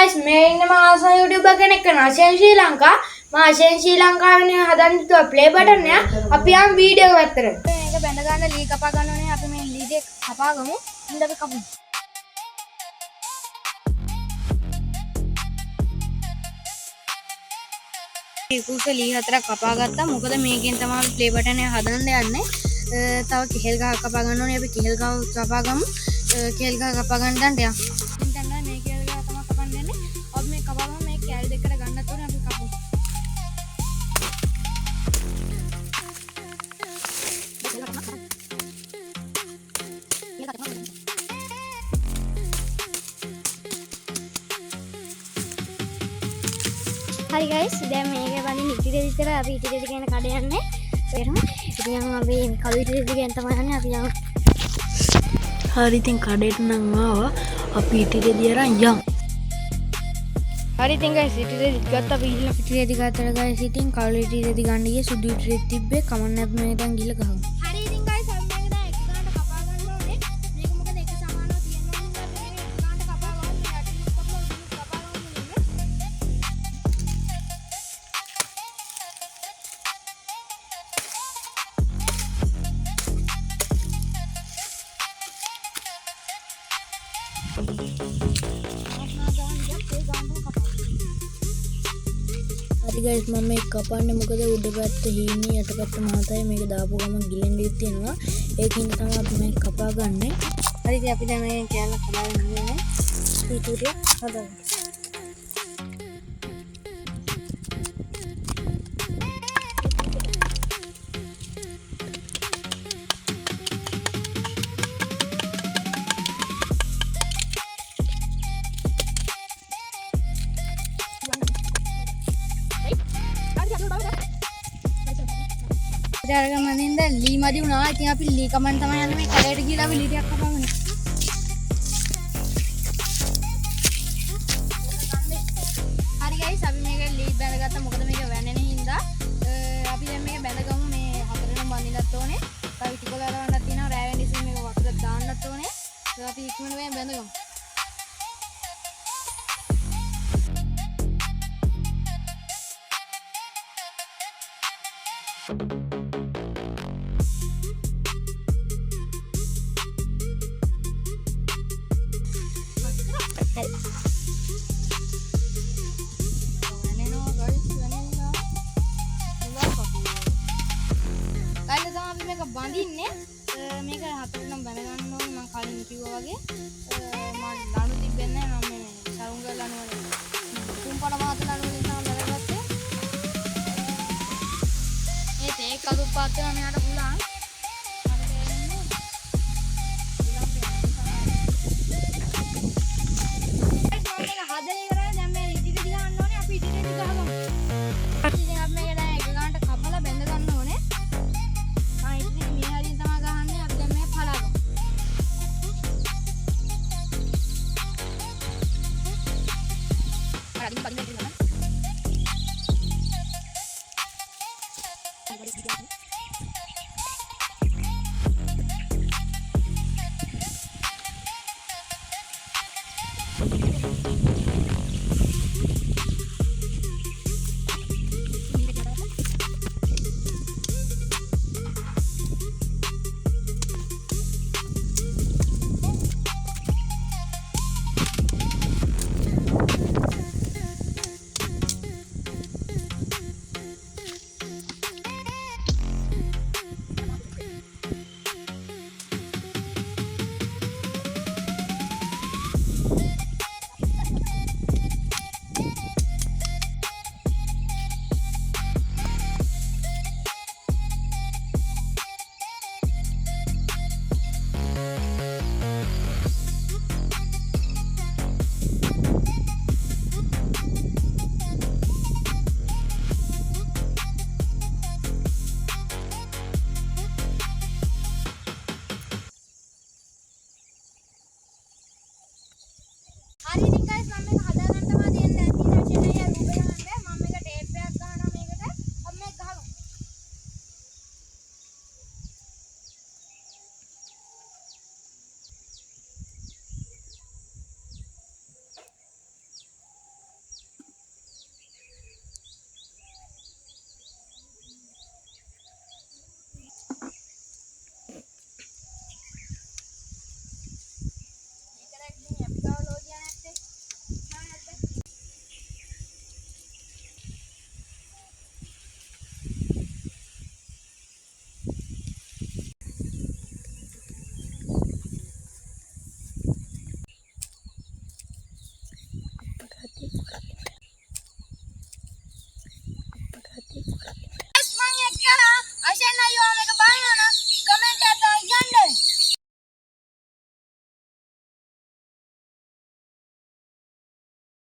guys, මේ ඉන්න මම ආසන YouTuber කෙනෙක් කරනවා. ආසියන් ශ්‍රී ලංකා. මම ආසියන් ශ්‍රී ලංකාවේ හදන්න තු ප්ලේ බටන් එක. අපි යම් වීඩියෝ එකක් අතර. මේක බැඳ ගන්න ලී කපා ගන්න ඕනේ. අපි මේ ලී දෙක කපා ගමු. ඉතින් අපි කපමු. කුස ලී හතරක් කපා ගත්තා. මොකද මේකෙන් තමයි ප්ලේ බටන් එක හදන්න යන්නේ. තව කෙහෙල් ගහ කපා ගන්න ඕනේ. අපි කෙහෙල් ගහ කපා ගමු. කෙහෙල් ගහ කපා ගන්න දැන් ටික. ඉතින් දැන් මේ කෙහෙල් ගහ තමයි කපන්න යන්නේ. අපි මේ කපාම මේ කැල් දෙකට ගන්නත් ඕනේ. අපි කපමු. Hi guys, දැන් මේකේ වලින් ඉටි දෙක විතර අපි ඉටි දෙක කියන කඩ යන්නේ. එතන ඉතින් අපි කළු ඉටි දෙක කියන තමයි යන්නේ. අපි යමු. හරි ඉතින් කඩේට නම් ආවා. අපි ඉටි දෙක අරන් යමු. හරි ඉතින් guys ඉටි දෙක ගත්තා. අපි ඉල්ල ඉටි දෙක ගත්තට guys ඉතින් කළු ඉටි දෙක ගන්න ගියේ සුදු ඉටි දෙක තිබ්බේ. කමන්නේ අපි මේ දැන් ගිහලා ගහමු. හරි ඉතින් guys අපි මේක දැන් එක ගන්නට කපා ගන්න ඕනේ. මේක මොකද එක සමානව තියෙනවා නිසා මේක එක ගන්නට කපා ගන්න. මේ අටින් කපා ගන්න. හරි guys මම මේක කපන්නේ මොකද උඩ පැත්ත හීනේ යට පැත්ත මහතයි මේක දාපු ගමන් ගිලෙන්න තියෙනවා. ඒකින් තමයි අපි මේක කපා ගන්නෙ. හරි ඉතින් අපි දැන් මේ කැල්ල කඩාගෙන ඉන්නේ. ඊටුරිය හදන්න. අරගෙන මනින්ද ලී මදි වුණා. ඉතින් අපි ලී කමන් තමයි යන්නේ. මේ කඩේට ගිහලා අපි ලී ටිකක් කපමු. හරි guys අපි මේක ලී බැඳගත්තා. මොකද මේක වැනෙන හින්දා අපි දැන් මේක බැඳගමු. මේ හතරෙන් බඳින්නත් ඕනේ. තව ටික ගලවන්නත් තියෙනවා. රෑ වෙන ඉතින් මේක වතුරට දාන්නත් ඕනේ. ඒක අපි ඉක්මනට මේ බැඳගමු. බඳින්නේ මේක හතරටම බැඳ ගන්න ඕනේ. මම කලින් කිව්වා වගේ මම ලණු තිබෙන්නේ නැහැ. මම මේ සරුංග ලණු වලින් කුම්පණ මාත ලණු වලින් තමයි බැඳගත්තේ. මේ තේ කළු පාත් වෙනවා මෙහාට පුළුවන්. Hari ini guys, mami